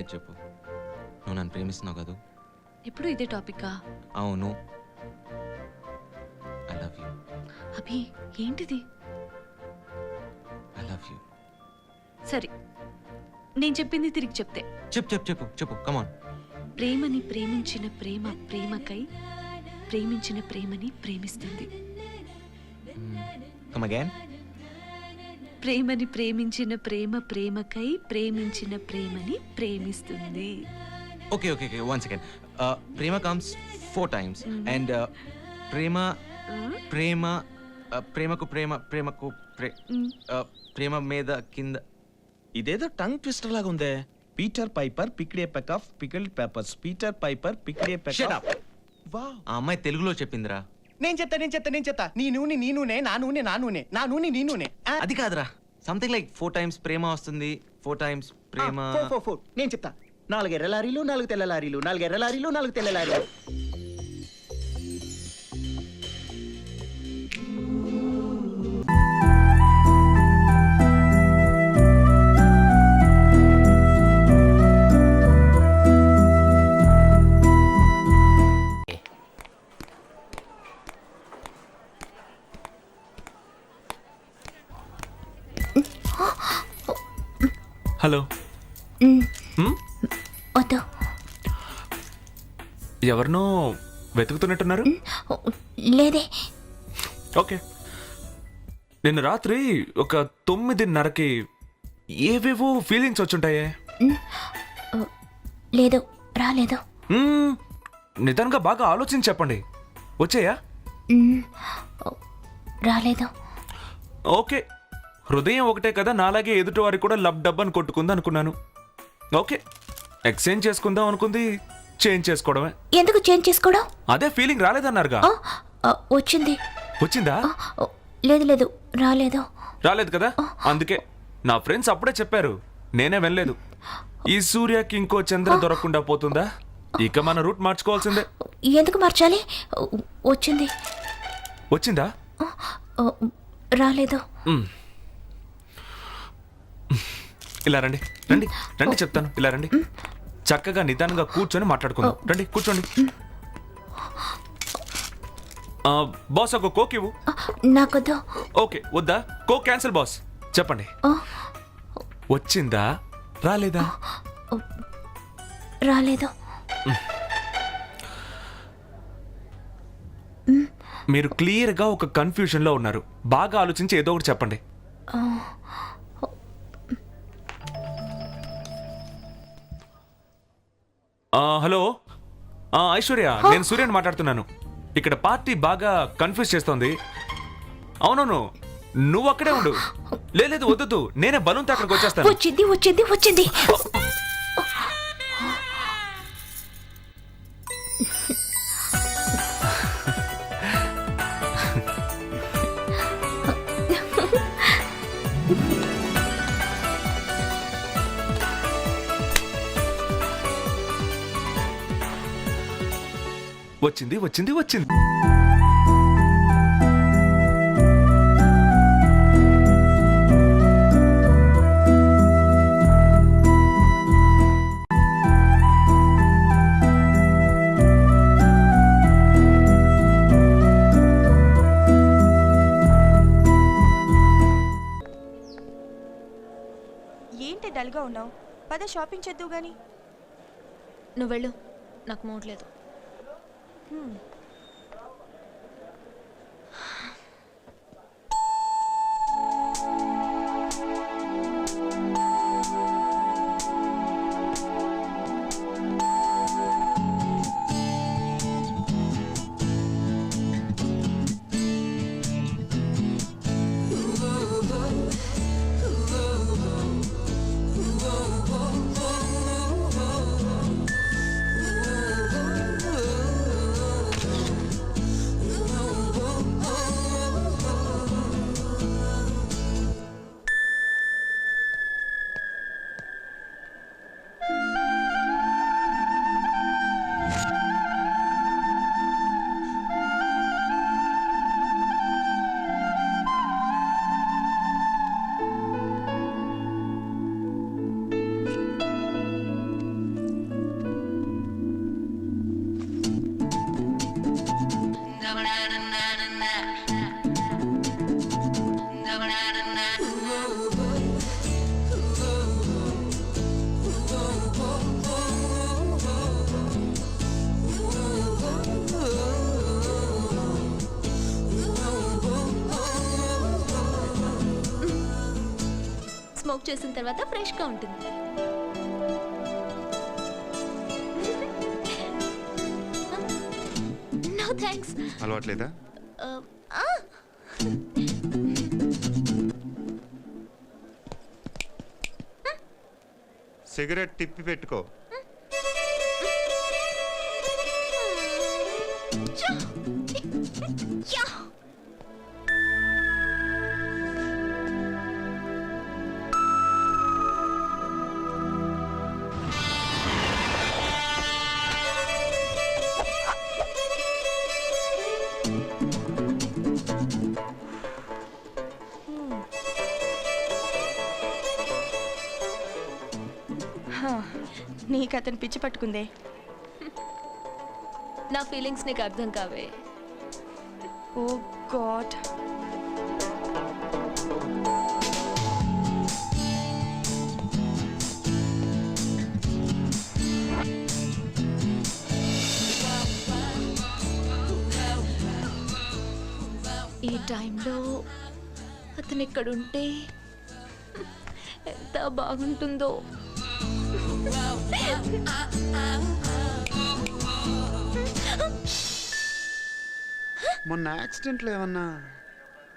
నిజాయితీ చెప్పు, నువ్వు నన్ను ప్రేమిస్తున్నావు కదా? ఎప్పుడు ఇదే టాపికా? అవును. I love you. అభి ఏంటిది? I love you. సరే, నేను చెప్పింది తిరిగి చెప్తే. చెప్పు చెప్పు చెప్పు చెప్పు, కమాన్. ప్రేమని ప్రేమించిన ప్రేమ ప్రేమకై ప్రేమించిన ప్రేమని ప్రేమిస్తుంది. Come again. ప్రేమని ప్రేమించిన ప్రేమ ప్రేమకై ప్రేమించిన ప్రేమని ప్రేమిస్తుంది. Okay okay okay, 1 second. ప్రేమ కమ్స్ 4 times అండ్ ప్రేమ ప్రేమ ప్రేమకు ప్రేమ ప్రేమకు ప్రేమ మీద కింద. ఇదేదో టంగ్ ట్విస్టర్ లాగా ఉందే. Peter Piper picked a peck of pickled peppers. Peter Piper picked a peck of. Wow, ఆ అమ్మాయి తెలుగులో చెప్పిందిరా. నేను చెప్తా. నీ నూనె నీ నూనె, నా నూనె నా నూనె, నా నూనె నీ నూనె. అది కాదురా, సంథింగ్ లైక్ 4 times ప్రేమ వస్తుంది, 4 times ప్రేమ. 4 నేను చెప్తా. 4 ఎర్ర లారీలు, 4 తెల్ల లారీలు, 4 ఎర్ర లారీలు, 4 తెల్ల లారీలు. హలో. వద్దు. ఎవరినో వెతుకుతున్నట్టున్నారు? లేదే. ఓకే. నిన్న రాత్రి ఒక 9:30కి ఏవేవో ఫీలింగ్స్ వచ్చుంటాయే. లేదు, రాలేదు. నిదానంగా బాగా ఆలోచించి చెప్పండి. వచ్చాయా? రాలేదు. ఓకే, హృదయం ఒకటే కదా, నాలాగే ఎదుటి వారికి కూడా లబ్ డబ్ అని కొట్టుకుంది అనుకున్నాను. ఓకే, ఎక్స్చేంజ్ చేసుకుందాం అనుకుంది, చేంజ్ చేసుకోవడమే. ఎందుకు చేంజ్ చేసుకోవడం? అదే ఫీలింగ్ రాలేదన్నారుగా. వచ్చింది. వచ్చిందా? లేదు, రాలేదు. రాలేదు కదా, అందుకే నా ఫ్రెండ్స్ అప్పుడే చెప్పారు, నేనే వెళ్ళలేదు. ఈ సూర్యకి ఇంకో చంద్ర దొరకకుండా పోతుందా? ఇక మన రూట్ మార్చుకోవాల్సిందే. ఎందుకు మార్చాలి? వచ్చింది. వచ్చిందా? రాలేదు. ఇలా రండి రండి రండి, చెప్తాను. ఇలా రండి, చక్కగా నిదానంగా కూర్చొని మాట్లాడుకుందాం. రండి కూర్చోండి. బాస్, ఒక కోక్ ఇవ్వు. నాకొద్దు. ఓకే, వద్దా? Coke cancel boss. చెప్పండి, వచ్చిందా రాలేదా? రాలేదు. మీరు క్లియర్గా ఒక కన్ఫ్యూజన్లో ఉన్నారు. బాగా ఆలోచించి ఏదో ఒకటి చెప్పండి. హలో ఐశ్వర్య, నేను సూర్యని మాట్లాడుతున్నాను. ఇక్కడ పార్టీ బాగా కన్ఫ్యూజ్ చేస్తోంది. అవునవును, నువ్వు అక్కడే ఉండు. లేదు వద్దు, నేనే బలూన్తో అక్కడికి వచ్చేస్తాను. వచ్చింది. వచ్చింది. ఏంటి డల్గా ఉన్నావు? పద షాపింగ్ చేద్దావు గాని. నువ్వు వెళ్ళు, నాకు మూడ్ లేదు. చేసిన తర్వాత ఫ్రెష్గా ఉంటుంది. No thanks. అలవాట్లేదా? సిగరెట్ తిప్పి పెట్టుకో. నీకు అతను పిచ్చి పట్టుకుందే. నా ఫీలింగ్స్ నీకు అర్థం కావే. ఓ గాడ్. ఈ టైంలో అతను ఇక్కడుంటే ఎంత బాగుంటుందో. మొన్న యాక్సిడెంట్లో ఏమన్నా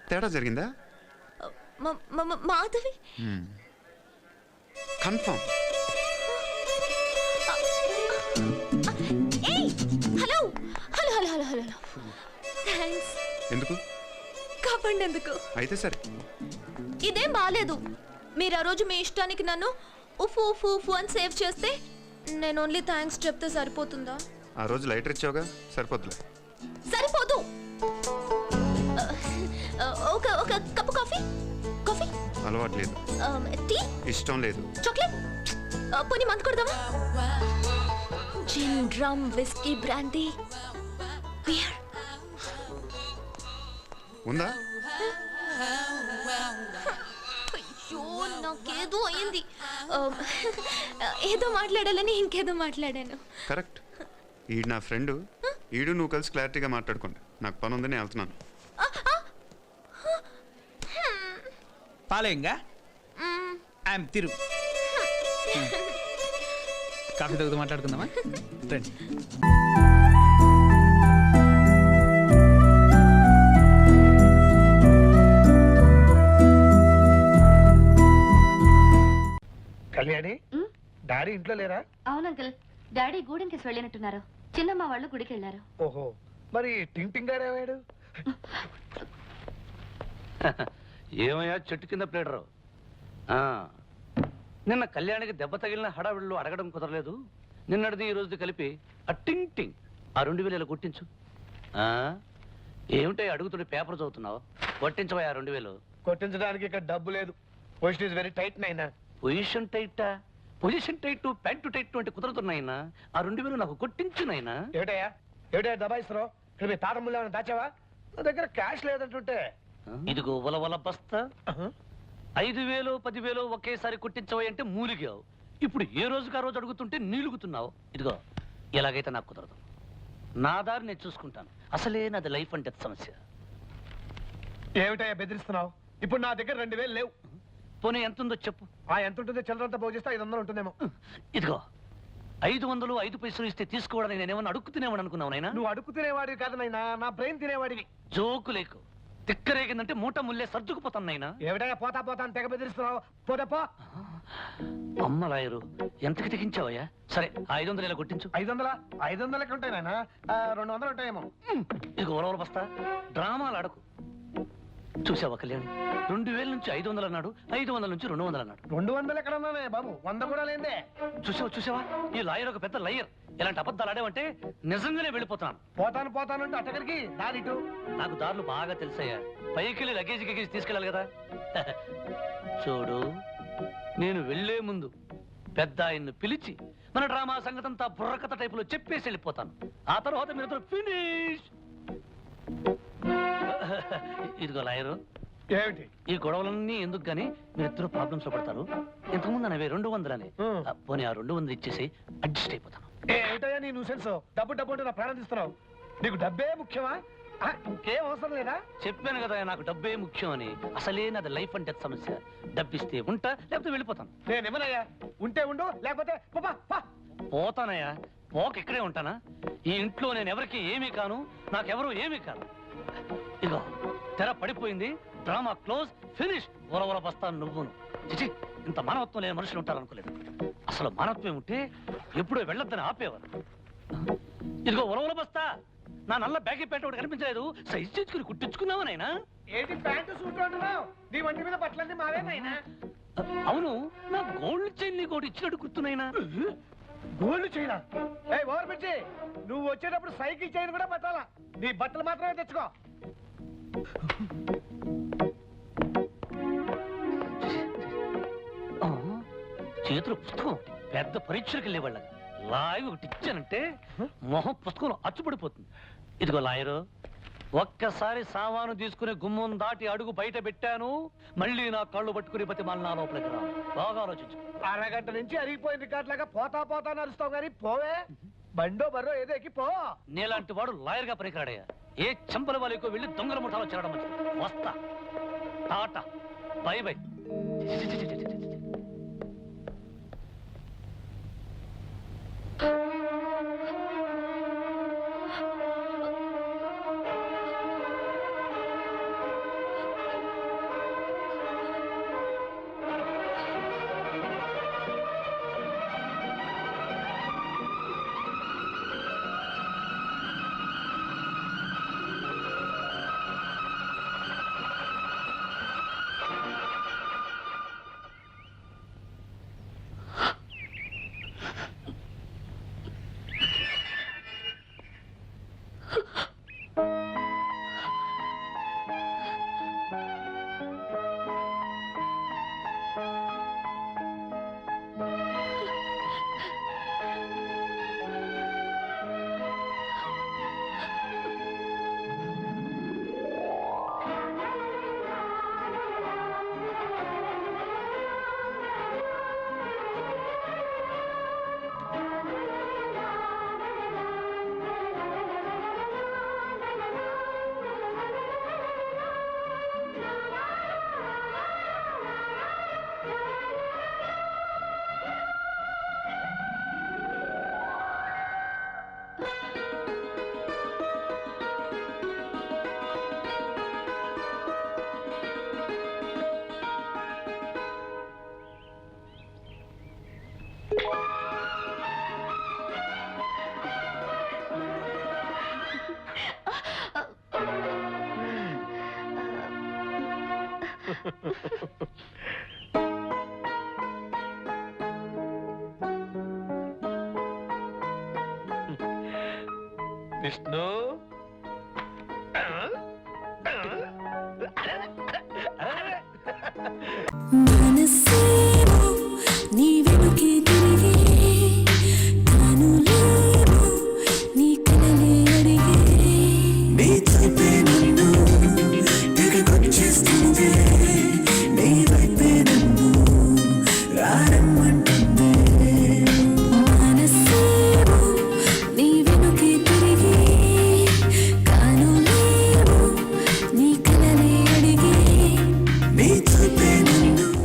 తేడా జరిగిందా? Madhavi confirm. Hello hello hello hello hello thanks. ఎందుకు? కాపాడినందుకు. అయితే సరే. ఇదేం బాలేదు. మీరు ఆ రోజు మీ ఇష్టానికి నన్ను ఉఫు ఉఫు ఉఫు అని సేవ్ చేస్తే నేను ఓన్లీ థ్యాంక్స్ చెప్తే సరిపోతుందా? ఆ రోజు లైటర్ ఇచ్చావుగా, సరిపోద్దులే. సరిపోదు. ఒక ఒక కప్పు కాఫీ. కాఫీ అలవాట్లేదు. టీ ఇష్టం లేదు. చాక్లెట్ పోనీ మందు కొడదామా? జిన్ రమ్ విస్కీ బ్రాందీ బియర్ ఉందా? అయ్యో నాకేదో అయింది. ఏదో మాట్లాడాలని ఇంకేదో మాట్లాడాను. కరెక్ట్. ఈడు నా ఫ్రెండ్. ఈడు నువ్వు కలిసి క్లారిటీగా మాట్లాడుకోండి. నాకు పని ఉందని వెళ్తున్నాను. పాలేంగా ఐఎమ్ తిరు. కాఫీ తగ్గుతూ మాట్లాడుకుందామా? రండి. కళ్యాణి, డాడీ ఇంట్లో లేరా? అవును అంకుల్, డాడీ గూడెంకేసి వెళ్ళినట్టున్నారు. చిన్నమ్మ వాళ్ళు గుడికి వెళ్ళారు. ఓహో, మరి టింగ్ టింగ్ గారు ఏవాడు? ఏమయ్యా చెట్టు కింద ప్లేడరు? నిన్న కళ్యాణికి దెబ్బ తగిలిన హడావిడిలో అడగడం కుదరలేదు. నిన్నటిది ఈ రోజుది కలిపి ఆ టింగ్ టింగ్ ఆ 2000 కొట్టించు. ఏమిటో అడుగుతుంటే పేపర్ చదువుతున్నావు? కొట్టించవయ్యా 2000. కొట్టించడానికి ఇక్కడ డబ్బు లేదు. పొజిషన్ ఇస్ వెరీ టైట్ నైనా. పొజిషన్ టైటా? పొజిషన్ టైట్ ప్యాంటు టైట్ అంటే కుదరతున్నాయినా. ఆ 2000 నాకు కొట్టించునైనా. ఏమిటయ్యా దబాయిస్తున్నావు? ఇక్కడ మీ తాతమ్ములు ఏమైనా దాచావా? నా దగ్గర క్యాష్ లేదంటుంటే. ఇదిగో వలవల బస్తా. 5000 10,000 ఒకేసారి కొట్టించవయంటే మూలిగావు. ఇప్పుడు ఏ రోజుకి ఆ రోజు అడుగుతుంటే నీలుగుతున్నావు. ఇదిగో ఎలాగైతే నాకు కుదరదు. నా దారి నేను చూసుకుంటాను. అసలే నాది లైఫ్ అండ్ డెత్ సమస్య. ఏమిటయ్యా బెదిరిస్తున్నావు? ఇప్పుడు నా దగ్గర 2,000 లేవు. పోనీ ఎంత ఉందో చెప్పు. ఎంత ఉంటుందో చిల్లరంతా భోజిస్తే 500 ఉంటుందేమో. ఇదిగో 500 5 పైసలు ఇస్తే తీసుకోవడానికి నేనేమన్నా అడుక్కు తినేవాడు అనుకున్నావు నైనా? నువ్వు అడుక్కు తినేవాడివి కాదు నైనా, నా బ్రెయిన్ తినేవాడివి. జోకు లేకు. తిక్కరేగిందంటే మూట ముల్లే సర్దుకుపోతాను నైనా. ఏమిటయ్యా పోతా పోతా అని తెగ బెదిరిస్తున్నావు? పోతా. అమ్మ లాయరు ఎంతకి తెగించావయ్యా? సరే 500 ఇలా కొట్టించు. 500 లెక్క ఉంటాయి నాయన. 200 ఉంటాయేమో. ఇదిగో వలవల బస్తా. డ్రామాలు ఆడకు. చూసావా కళ్యాణ్, 2000 నుంచి 500 అన్నాడు, 500 నుంచి 200 అన్నాడు. 200 ఎక్కడ ఉన్నానే బాబు? 100 కూడా లేదే. చూసావా ఈ లాయర్ ఒక పెద్ద లయర్. ఇలాంటి అబద్ధాలు ఆడేవంటే నిజంగానే వెళ్ళిపోతున్నాను. పోతాను అంటే అట్టగరికి దారిటు. నాకు దారులు బాగా తెలుసయ్యా. పైకి లగేజ్ గిగేజ్ తీసుకెళ్ళాలి కదా. చూడు, నేను వెళ్లే ముందు పెద్ద ఆయన్ను పిలిచి మన డ్రామా సంగతంతా బుర్రకథ టైపులో చెప్పేసి వెళ్ళిపోతాను. ఆ తర్వాత మీరు ఫినిష్. ఇదిగో లాయరు, ఏమిటి ఈ గొడవలన్నీ ఎందుకు గానీ మీరిద్దరు ప్రాబ్లమ్స్ లో పడతారు. ఇంతకుముందు అనేవి 200 అని. పోనీ ఆ 200 ఇచ్చేసి అడ్జస్ట్ అయిపోతాను. ఏమిటయ్యా నీ న్యూసెన్స్? డబ్బు అంటే నా ప్రాణం తీస్తున్నావు. నీకు డబ్బే ముఖ్యమా? ఇంకేం అవసరం లేదా? చెప్పాను కదా నాకు డబ్బే ముఖ్యం అని. అసలే నాది లైఫ్ అండ్ డెత్ సమస్య. డబ్బిస్తే ఉంటా, లేకపోతే వెళ్ళిపోతాను. నేనేమనయ్యా, ఉంటే ఉండు, లేకపోతే పో, పో, పో. పోతానయ్యా, పోక ఇక్కడే ఉంటానా? ఈ ఇంట్లో నేను ఎవరికి ఏమీ కాను, నాకెవరు ఏమీ కాదు. ఇదిగో తెర పడిపోయింది, డ్రామా క్లోజ్, ఫినిష్. ఉరవల బస్తాను నువ్వును. చిచి, ఇంత మానవత్వం లేని మనుషులు ఉంటారనుకోలేదు. అసలు మానవత్వం ఉంటే ఎప్పుడో వెళ్ళొద్దని ఆపేవారు. ఇదిగో ఉరవల బస్తా, నా నల్ల బ్యాగీ ప్యాంట్ ఒకటి కనిపించలేదు, సైజ్ చేసుకుని కుట్టించుకున్నావా నాయనా? ఏంటి ప్యాంటు సూట్ అంటున్నావు? నీ వంటి మీద బట్టలన్నీ మావేనాయినా? అవును, నా గోల్డ్ చైన్ నీకు ఒకటి ఇచ్చినట్టు గుర్తున్నాయినా? గోల్డ్ చైనా? ఏ ఓవర్ పిచ్చి, నువ్వు వచ్చేటప్పుడు సైకిల్ చైన్ కూడా పట్టాలా? నీ బట్టలు మాత్రమే తెచ్చుకో. ఆ, చేతిలో పుస్తకం ఒకటి. పెద్ద పరీక్షలకు వెళ్ళేవాళ్ళ లాయ్ ఒకటి ఇచ్చానంటే మొహం పుస్తకంలో అచ్చుపడిపోతుంది. ఇదిగో లాయరు, ఒక్కసారి సామాను తీసుకుని గుమ్మం దాటి అడుగు బయట పెట్టాను, మళ్ళీ నా కళ్ళు పట్టుకుని ప్రతి మళ్ళీ లోపలికి రా. బాగా ఆలోచించు. అరగంట నుంచి అరిగిపోయిన రికార్డ్ లాగా పోతా పోతా నడుస్తావు కానీ పోవే. బండో బర్రో ఏదో ఎక్కి పో. నీలాంటి వాడు లాయర్గా పనికిరాడయ్యా. ఏ చంపల వాళ్ళకో వెళ్ళి దొంగల ముఠాలో చేరడం మంచిది. వస్తా, టాటా, బై బై. విష్ణు